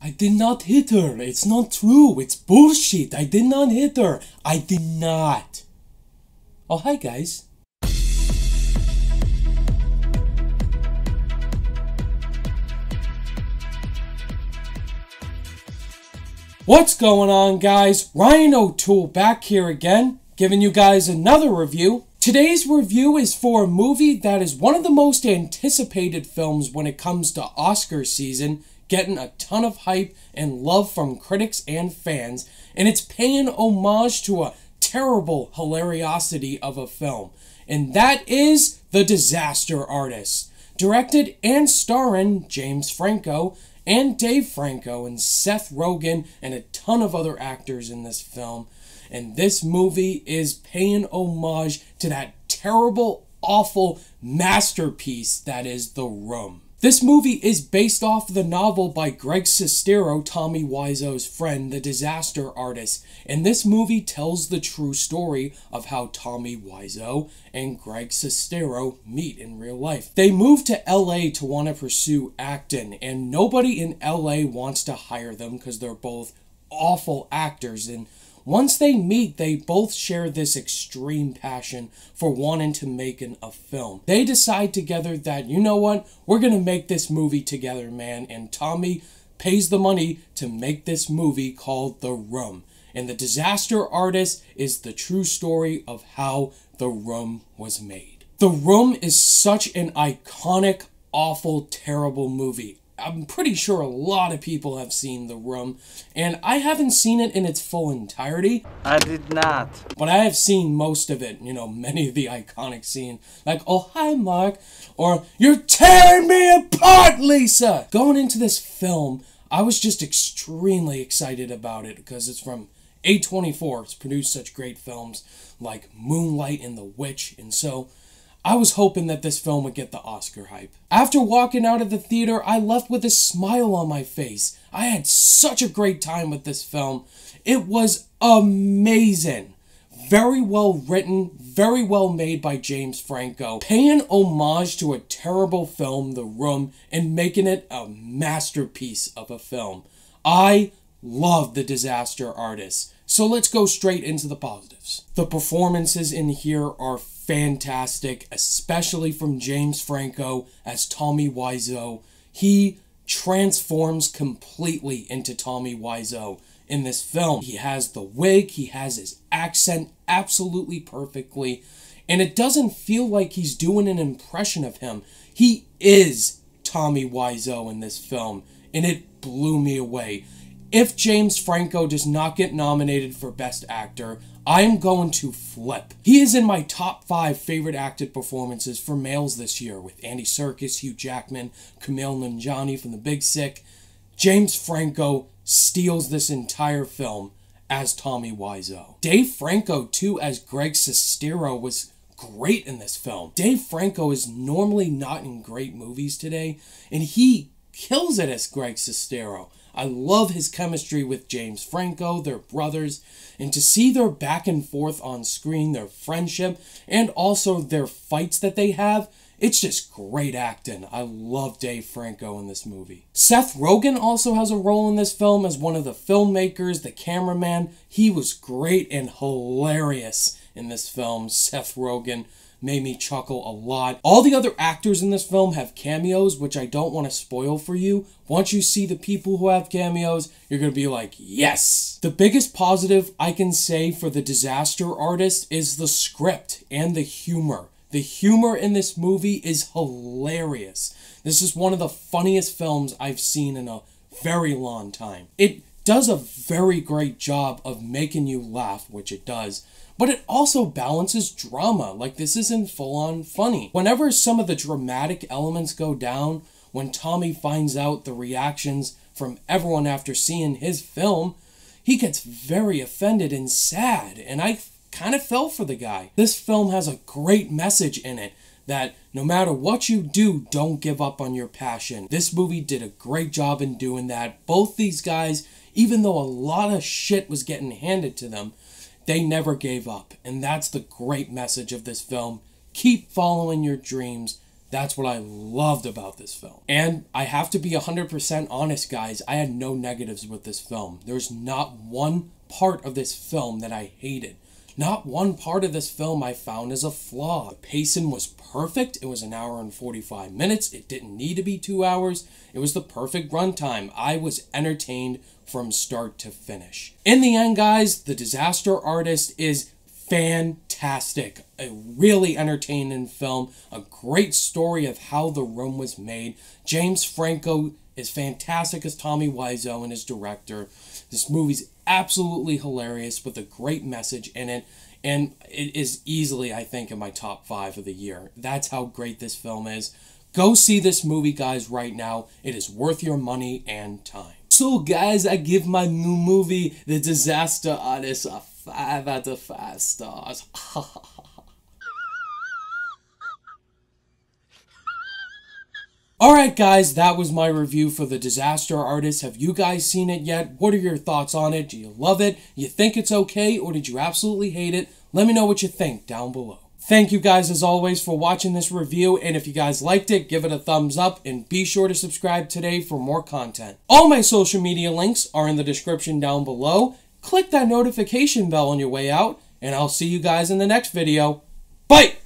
I did not hit her. It's not true. It's bullshit. I did not hit her. I did not. Oh, hi, guys. What's going on, guys? Ryan O'Toole back here again, giving you guys another review. Today's review is for a movie that is one of the most anticipated films when it comes to Oscar season, getting a ton of hype and love from critics and fans, and it's paying homage to a terrible hilariosity of a film, and that is The Disaster Artist, directed and starring James Franco and Dave Franco and Seth Rogen and a ton of other actors in this film. And this movie is paying homage to that terrible, awful masterpiece that is The Room. This movie is based off the novel by Greg Sestero, Tommy Wiseau's friend, The Disaster Artist, and this movie tells the true story of how Tommy Wiseau and Greg Sestero meet in real life. They moved to LA to want to pursue acting, and nobody in LA wants to hire them because they're both awful actors, and once they meet, they both share this extreme passion for wanting to make a film. They decide together that, you know what, we're going to make this movie together, man. And Tommy pays the money to make this movie called The Room. And The Disaster Artist is the true story of how The Room was made. The Room is such an iconic, awful, terrible movie. I'm pretty sure a lot of people have seen The Room, and I haven't seen it in its full entirety. I did not. But I have seen most of it, you know, many of the iconic scenes, like, oh, hi, Mark, or, you're tearing me apart, Lisa! Going into this film, I was just extremely excited about it, because it's from A24. It's produced such great films like Moonlight and The Witch, and so I was hoping that this film would get the Oscar hype. After walking out of the theater, I left with a smile on my face. I had such a great time with this film. It was amazing. Very well written, very well made by James Franco, paying homage to a terrible film, The Room, and making it a masterpiece of a film. I love The Disaster Artist. So let's go straight into the positives. The performances in here are fantastic, especially from James Franco as Tommy Wiseau. He transforms completely into Tommy Wiseau in this film. He has the wig, he has his accent absolutely perfectly, and it doesn't feel like he's doing an impression of him. He is Tommy Wiseau in this film, and it blew me away. If James Franco does not get nominated for Best Actor, I am going to flip. He is in my top 5 favorite acted performances for males this year, with Andy Serkis, Hugh Jackman, Kumail Nanjiani from The Big Sick. James Franco steals this entire film as Tommy Wiseau. Dave Franco, too, as Greg Sestero, was great in this film. Dave Franco is normally not in great movies today, and he kills it as Greg Sestero. I love his chemistry with James Franco, their brothers, and to see their back and forth on screen, their friendship, and also their fights that they have, it's just great acting. I love Dave Franco in this movie. Seth Rogen also has a role in this film as one of the filmmakers, the cameraman. He was great and hilarious in this film. Seth Rogen made me chuckle a lot. All the other actors in this film have cameos, which I don't want to spoil for you. Once you see the people who have cameos, you're going to be like, yes! The biggest positive I can say for The Disaster Artist is the script and the humor. The humor in this movie is hilarious. This is one of the funniest films I've seen in a very long time. It does a very great job of making you laugh, which it does, but it also balances drama. Like, this isn't full-on funny. Whenever some of the dramatic elements go down, when Tommy finds out the reactions from everyone after seeing his film, he gets very offended and sad, and I kind of fell for the guy. This film has a great message in it that no matter what you do, don't give up on your passion. This movie did a great job in doing that. Both these guys, even though a lot of shit was getting handed to them, they never gave up. And that's the great message of this film. Keep following your dreams. That's what I loved about this film. And I have to be 100% honest, guys. I had no negatives with this film. There's not one part of this film that I hated. Not one part of this film I found as a flaw. The pacing was perfect. It was an hour and 45 minutes. It didn't need to be 2 hours. It was the perfect runtime. I was entertained from start to finish. In the end, guys, The Disaster Artist is fantastic. A really entertaining film. A great story of how The Room was made. James Franco is fantastic as Tommy Wiseau and his director. This movie's absolutely hilarious with a great message in it. And it is easily, I think, in my top 5 of the year. That's how great this film is. Go see this movie, guys, right now. It is worth your money and time. So, guys, I give my new movie, The Disaster Artist, a 5 out of 5 stars. Alright guys, that was my review for The Disaster Artist. Have you guys seen it yet? What are your thoughts on it? Do you love it? You think it's okay? Or did you absolutely hate it? Let me know what you think down below. Thank you guys as always for watching this review, and if you guys liked it, give it a thumbs up, and be sure to subscribe today for more content. All my social media links are in the description down below. Click that notification bell on your way out, and I'll see you guys in the next video. Bye!